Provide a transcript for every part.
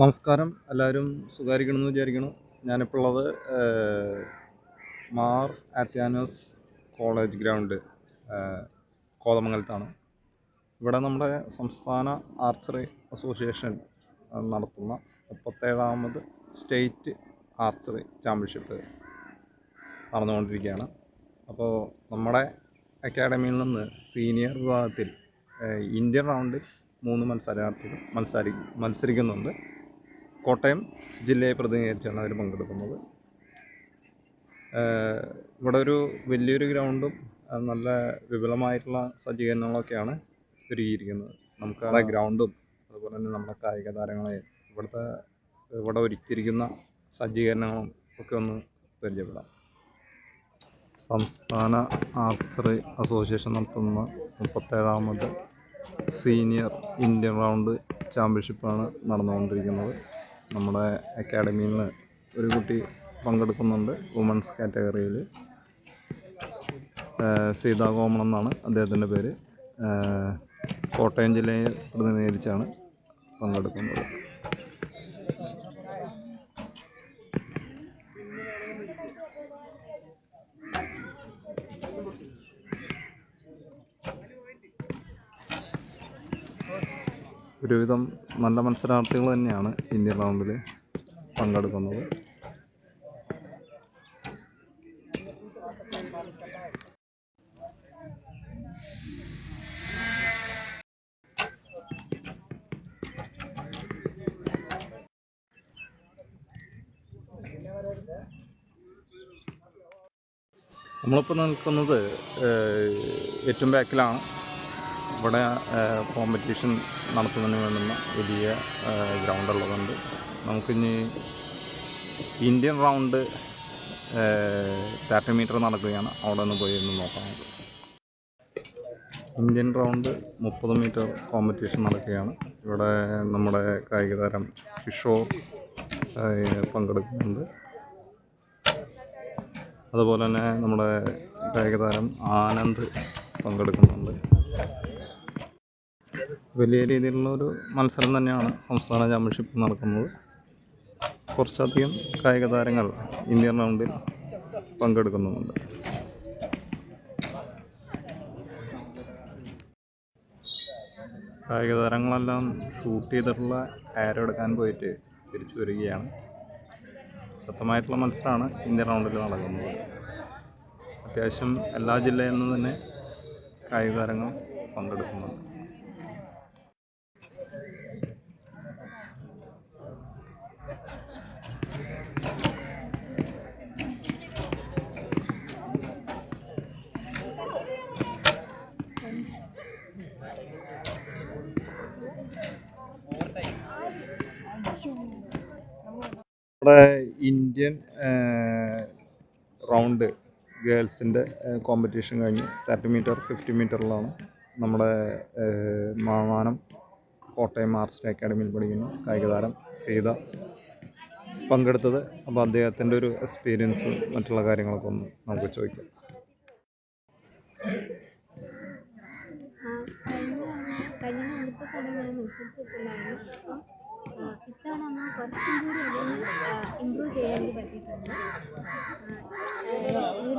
നമസ്കാരം. എല്ലാവരും സുഖമായിരിക്കണമെന്ന് വിചാരിക്കുന്നു. ഞാനിപ്പോൾ ഉള്ളത് മാർ ആത്യാനോസ് കോളേജ് ഗ്രൗണ്ട് കോതമംഗലത്താണ്. ഇവിടെ നമ്മുടെ സംസ്ഥാന ആർച്ചറി അസോസിയേഷൻ നടത്തുന്ന 37ാമത് സ്റ്റേറ്റ് ആർച്ചറി ചാമ്പ്യൻഷിപ്പ് നടന്നുകൊണ്ടിരിക്കുകയാണ്. അപ്പോൾ നമ്മുടെ അക്കാഡമിയിൽ നിന്ന് സീനിയർ വിഭാഗത്തിൽ ഇന്ത്യൻ റൗണ്ടിൽ 3 മത്സരാർത്ഥികൾ മത്സരിക്കുന്നുണ്ട്. കോട്ടയം ജില്ലയെ പ്രതിനിധീകരിച്ചാണ് അവർ പങ്കെടുക്കുന്നത്. ഇവിടെ ഒരു വലിയൊരു ഗ്രൗണ്ടും നല്ല വിപുലമായിട്ടുള്ള സജ്ജീകരണങ്ങളൊക്കെയാണ് ഒരുക്കിയിരിക്കുന്നത്. നമുക്ക് ആ ഗ്രൗണ്ടും അതുപോലെ തന്നെ നമ്മുടെ കായിക താരങ്ങളെ ഇവിടെ ഒരുക്കിയിരിക്കുന്ന സജ്ജീകരണങ്ങളും ഒക്കെ ഒന്ന് പരിചയപ്പെടാം. സംസ്ഥാന ആർച്ചറി അസോസിയേഷൻ നടത്തുന്ന 37ാമത് സീനിയർ ഇന്ത്യൻ റൗണ്ട് ചാമ്പ്യൻഷിപ്പാണ് നടന്നുകൊണ്ടിരിക്കുന്നത്. നമ്മുടെ അക്കാഡമിയിൽ നിന്ന് ഒരു കുട്ടി പങ്കെടുക്കുന്നുണ്ട്. വുമൻസ് കാറ്റഗറിയിൽ സീതാ കോമൺ എന്നാണ് അദ്ദേഹത്തിൻ്റെ പേര്. കോട്ടയം ജില്ലയെ പ്രതിനിധീകരിച്ചാണ് പങ്കെടുക്കുന്നത്. ഒരുവിധം നല്ല മത്സരാർത്ഥികൾ തന്നെയാണ് ഇന്ത്യൻ റൗണ്ടിൽ പങ്കെടുക്കുന്നത്. നമ്മളിപ്പോൾ നിൽക്കുന്നത് ഏറ്റവും ബാക്കിലാണ്. ഇവിടെ കോമ്പറ്റീഷൻ നടത്തുന്നതിന് വേണ്ടുന്ന വലിയ ഗ്രൗണ്ട് ഉള്ളതുകൊണ്ട് നമുക്കിനി ഇന്ത്യൻ റൗണ്ട് 30 മീറ്റർ നടക്കുകയാണ്. അവിടെ നിന്ന് പോയി ഒന്ന് നോക്കാം. ഇന്ത്യൻ റൗണ്ട് 30 മീറ്റർ കോമ്പറ്റീഷൻ നടക്കുകയാണ്. ഇവിടെ നമ്മുടെ കായിക താരം കിഷോർ പങ്കെടുക്കുന്നുണ്ട്. അതുപോലെ തന്നെ നമ്മുടെ കായിക താരം ആനന്ദ് പങ്കെടുക്കുന്നുണ്ട്. വലിയ രീതിയിലുള്ളൊരു മത്സരം തന്നെയാണ് സംസ്ഥാന ചാമ്പ്യൻഷിപ്പ് നടക്കുന്നത്. കുറച്ചധികം കായിക താരങ്ങൾ ഇന്ത്യൻ റൗണ്ടിൽ പങ്കെടുക്കുന്നുമുണ്ട്. കായിക താരങ്ങളെല്ലാം ഷൂട്ട് ചെയ്തിട്ടുള്ള ആരോ എടുക്കാൻ പോയിട്ട് തിരിച്ചു വരികയാണ്. ശക്തമായിട്ടുള്ള മത്സരമാണ് ഇന്ത്യൻ റൗണ്ടിൽ നടക്കുന്നത്. അത്യാവശ്യം എല്ലാ ജില്ലയിൽ നിന്നും തന്നെ കായിക താരങ്ങൾ പങ്കെടുക്കുന്നുണ്ട്. നമ്മുടെ ഇന്ത്യൻ റൗണ്ട് ഗേൾസിൻ്റെ കോമ്പറ്റീഷൻ കഴിഞ്ഞ് 30 മീറ്റർ 50 മീറ്ററിലാണ് നമ്മുടെ മാമാനം കോട്ടയം ആർച്ചറി അക്കാഡമിയിൽ പഠിക്കുന്ന കായിക താരം സീത പങ്കെടുത്തത്. അപ്പോൾ അദ്ദേഹത്തിൻ്റെ ഒരു എക്സ്പീരിയൻസ് മറ്റുള്ള കാര്യങ്ങളൊക്കെ ഒന്ന് നമുക്ക് ചോദിക്കാം. ഇത്തവണ നമ്മൾ കുറച്ചും കൂടി അതിന് ഇമ്പ്രൂവ് ചെയ്യാൻ എനിക്ക് പറ്റിയിട്ടുണ്ട്. ഇതിൽ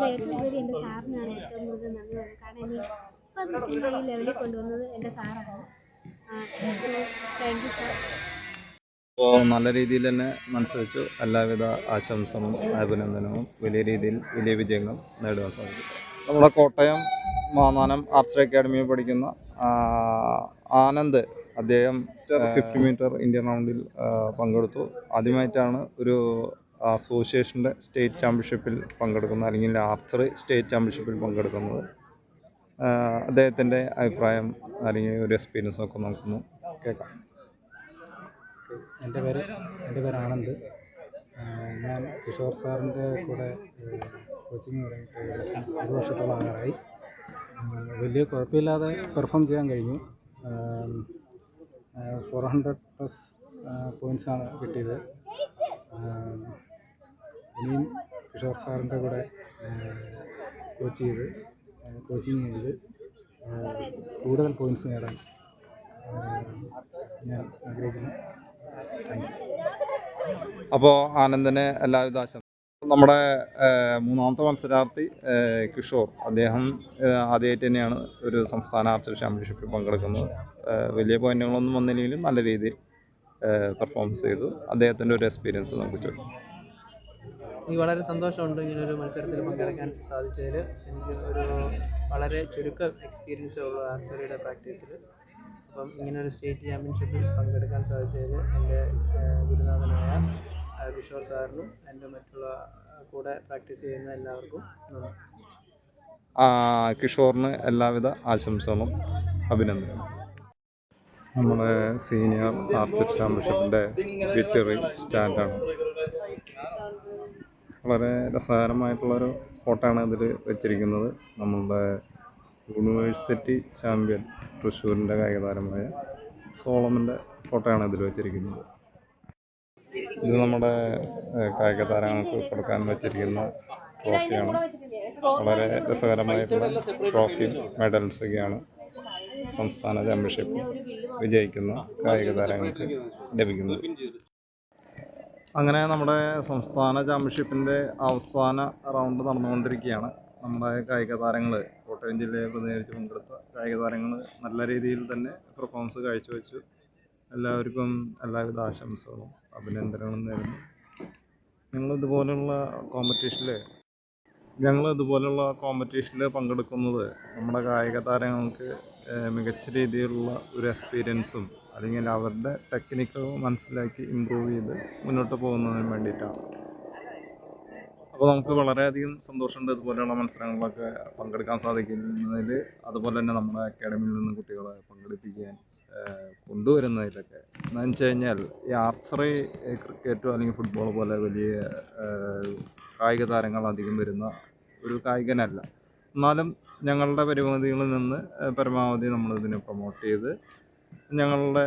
ഏറ്റവും ഉപരി എൻ്റെ സാറിനാണ് ഏറ്റവും കൂടുതൽ നന്ദി പറയുന്നത്. കാരണം എന്നെ ഇപ്പം എൻ്റെ ഈ ലെവലിൽ കൊണ്ടുവന്നത് എൻ്റെ സാറാണ്. Thank you sir. അപ്പോൾ നല്ല രീതിയിൽ തന്നെ മത്സരിച്ചു. എല്ലാവിധ ആശംസകളും അഭിനന്ദനവും. വലിയ രീതിയിൽ വലിയ വിജയങ്ങൾ നേടുവാൻ സാധിക്കും. നമ്മുടെ കോട്ടയം മാമാനം ആർച്ചറി അക്കാഡമിയിൽ പഠിക്കുന്ന ആനന്ദ്, അദ്ദേഹം 50 മീറ്റർ ഇന്ത്യൻ റൗണ്ടിൽ പങ്കെടുത്തു. ആദ്യമായിട്ടാണ് ഒരു അസോസിയേഷൻ്റെ സ്റ്റേറ്റ് ചാമ്പ്യൻഷിപ്പിൽ പങ്കെടുക്കുന്നത്, അല്ലെങ്കിൽ ആർച്ചറി സ്റ്റേറ്റ് ചാമ്പ്യൻഷിപ്പിൽ പങ്കെടുക്കുന്നത്. അദ്ദേഹത്തിൻ്റെ അഭിപ്രായം അല്ലെങ്കിൽ ഒരു എക്സ്പീരിയൻസ് ഒക്കെ നമുക്കൊന്ന് കേൾക്കാം. എൻ്റെ പേര് ആനന്ദ്. ഞാൻ കിഷോർ സാറിൻ്റെ കൂടെ കോച്ചിങ് തുടങ്ങിയിട്ട് ഏകദേശം 1 വർഷത്തോളം ആകാറായി. വലിയ കുഴപ്പമില്ലാതെ പെർഫോം ചെയ്യാൻ കഴിഞ്ഞു. 400+ പോയിൻറ്റ്സാണ് കിട്ടിയത്. ഇനിയും കിഷോർ സാറിൻ്റെ കൂടെ കോച്ചിങ് ചെയ്ത് കൂടുതൽ പോയിൻറ്റ്സ് നേടാൻ ഞാൻ ആഗ്രഹിക്കുന്നു. Thank you. അപ്പോൾ ആനന്ദിന് എല്ലാവിധ ആശംസ. നമ്മുടെ മൂന്നാമത്തെ മത്സരാർത്ഥി കിഷോർ, അദ്ദേഹം ആദ്യമായിട്ട് തന്നെയാണ് ഒരു സംസ്ഥാന ആർച്ചറി ചാമ്പ്യൻഷിപ്പിൽ പങ്കെടുക്കുന്നത്. വലിയ പോയിന്റുകളൊന്നും വന്നില്ലെങ്കിലും നല്ല രീതിയിൽ പെർഫോമൻസ് ചെയ്തു. അദ്ദേഹത്തിൻ്റെ ഒരു എക്സ്പീരിയൻസ് നമുക്ക് ചോദിക്കാം. എനിക്ക് വളരെ സന്തോഷമുണ്ട് ഇങ്ങനൊരു മത്സരത്തിൽ പങ്കെടുക്കാൻ സാധിച്ചതിൽ. എനിക്ക് ഒരു വളരെ ചുരുക്കം എക്സ്പീരിയൻസേ ഉള്ളൂ ആർച്ചറിയുടെ പ്രാക്ടീസിൽ. അപ്പം ഇങ്ങനൊരു സ്റ്റേറ്റ് ചാമ്പ്യൻഷിപ്പിൽ പങ്കെടുക്കാൻ സാധിച്ചതിൽ എൻ്റെ ഗുരുനാഥനായ കിഷോർ സാറിനും എൻ്റെ മറ്റുള്ള കൂടെ പ്രാക്ടീസ് ചെയ്യുന്ന എല്ലാവർക്കും നന്ദി. കിഷോറിന് എല്ലാവിധ ആശംസകളും അഭിനന്ദനവും. നമ്മുടെ സീനിയർ ആർച്ചറി ചാമ്പ്യൻഷിപ്പിൻ്റെ വിക്ടറി സ്റ്റാൻഡാണ്. വളരെ രസകരമായിട്ടുള്ളൊരു ഫോട്ടോയാണ് ഇതിൽ വെച്ചിരിക്കുന്നത്. നമ്മളുടെ യൂണിവേഴ്സിറ്റി ചാമ്പ്യൻ തൃശ്ശൂരിൻ്റെ കായിക താരമായ സോളമൻ്റെ ഫോട്ടോയാണ് ഇതിൽ വെച്ചിരിക്കുന്നത്. ഇത് നമ്മുടെ കായിക താരങ്ങൾക്ക് കൊടുക്കാൻ വെച്ചിരിക്കുന്ന ട്രോഫിയാണ്. വളരെ രസകരമായിട്ടുള്ള ട്രോഫിയും മെഡൽസൊക്കെയാണ് സംസ്ഥാന ചാമ്പ്യൻഷിപ്പ് വിജയിക്കുന്ന കായിക താരങ്ങൾക്ക് ലഭിക്കുന്നത്. അങ്ങനെ നമ്മുടെ സംസ്ഥാന ചാമ്പ്യൻഷിപ്പിൻ്റെ അവസാന റൗണ്ട് നടന്നുകൊണ്ടിരിക്കുകയാണ്. നമ്മുടെ കായിക താരങ്ങൾ, കോട്ടയം ജില്ലയെ പ്രതിനിധീകരിച്ച് പങ്കെടുത്ത കായിക താരങ്ങൾ നല്ല രീതിയിൽ തന്നെ പെർഫോമൻസ് കാഴ്ചവെച്ചു. എല്ലാവർക്കും എല്ലാവിധ ആശംസകളും അഭിനന്ദനങ്ങളും നേരുന്നു. ഞങ്ങൾ ഇതുപോലുള്ള കോമ്പറ്റീഷനിൽ പങ്കെടുക്കുന്നത് നമ്മുടെ കായിക താരങ്ങൾക്ക് മികച്ച രീതിയിലുള്ള ഒരു എക്സ്പീരിയൻസും അല്ലെങ്കിൽ അവരുടെ ടെക്നിക്ക് മനസ്സിലാക്കി ഇമ്പ്രൂവ് ചെയ്ത് മുന്നോട്ട് പോകുന്നതിന് വേണ്ടിയിട്ടാണ്. അപ്പോൾ നമുക്ക് വളരെയധികം സന്തോഷമുണ്ട് ഇതുപോലെയുള്ള മത്സരങ്ങളിലൊക്കെ പങ്കെടുക്കാൻ സാധിക്കുന്നതിൽ. അതുപോലെ തന്നെ നമ്മുടെ അക്കാഡമിയിൽ നിന്ന് കുട്ടികളെ പങ്കെടുപ്പിക്കാൻ കൊണ്ടുവരുന്നതിലൊക്കെ. എന്താണെന്ന് വെച്ച് കഴിഞ്ഞാൽ ഈ ആർച്ചറി ക്രിക്കറ്റോ അല്ലെങ്കിൽ ഫുട്ബോൾ പോലെ വലിയ കായിക താരങ്ങൾ അധികം വരുന്ന ഒരു കായികനല്ല. എന്നാലും ഞങ്ങളുടെ പരിമിതികളിൽ നിന്ന് പരമാവധി നമ്മളിതിനെ പ്രൊമോട്ട് ചെയ്ത് ഞങ്ങളുടെ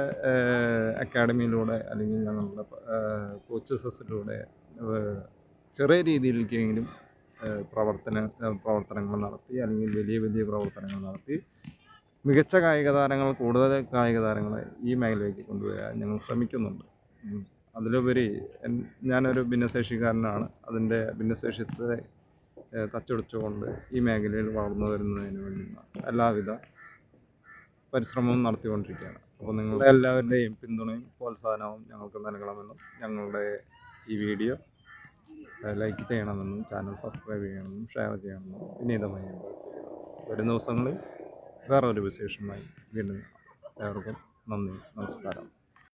അക്കാഡമിയിലൂടെ അല്ലെങ്കിൽ ഞങ്ങളുടെ കോച്ചസിലൂടെ ചെറിയ രീതിയിലേക്കെങ്കിലും പ്രവർത്തനങ്ങൾ നടത്തി അല്ലെങ്കിൽ വലിയ പ്രവർത്തനങ്ങൾ നടത്തി മികച്ച കൂടുതൽ കായിക താരങ്ങളെ ഈ മേഖലയിലേക്ക് കൊണ്ടുവരാൻ ഞങ്ങൾ ശ്രമിക്കുന്നുണ്ട്. അതിലുപരി ഞാനൊരു ഭിന്നശേഷിക്കാരനാണ്. അതിൻ്റെ ഭിന്നശേഷിത്വത്തെ തച്ചൊടിച്ചുകൊണ്ട് ഈ മേഖലയിൽ വളർന്നു വരുന്നതിന് വേണ്ടിയുള്ള എല്ലാവിധ പരിശ്രമവും നടത്തിക്കൊണ്ടിരിക്കുകയാണ്. അപ്പോൾ നിങ്ങളുടെ എല്ലാവരുടെയും പിന്തുണയും പ്രോത്സാഹനവും ഞങ്ങൾക്ക് നൽകണമെന്നും ഞങ്ങളുടെ ഈ വീഡിയോ ലൈക്ക് ചെയ്യണമെന്നും ചാനൽ സബ്സ്ക്രൈബ് ചെയ്യണമെന്നും ഷെയർ ചെയ്യണമെന്നും വിനീതമായി വരും ദിവസങ്ങളിൽ വേറൊരു വിശേഷമായി വീണ്ടും ഏവർക്കും നന്ദി, നമസ്കാരം.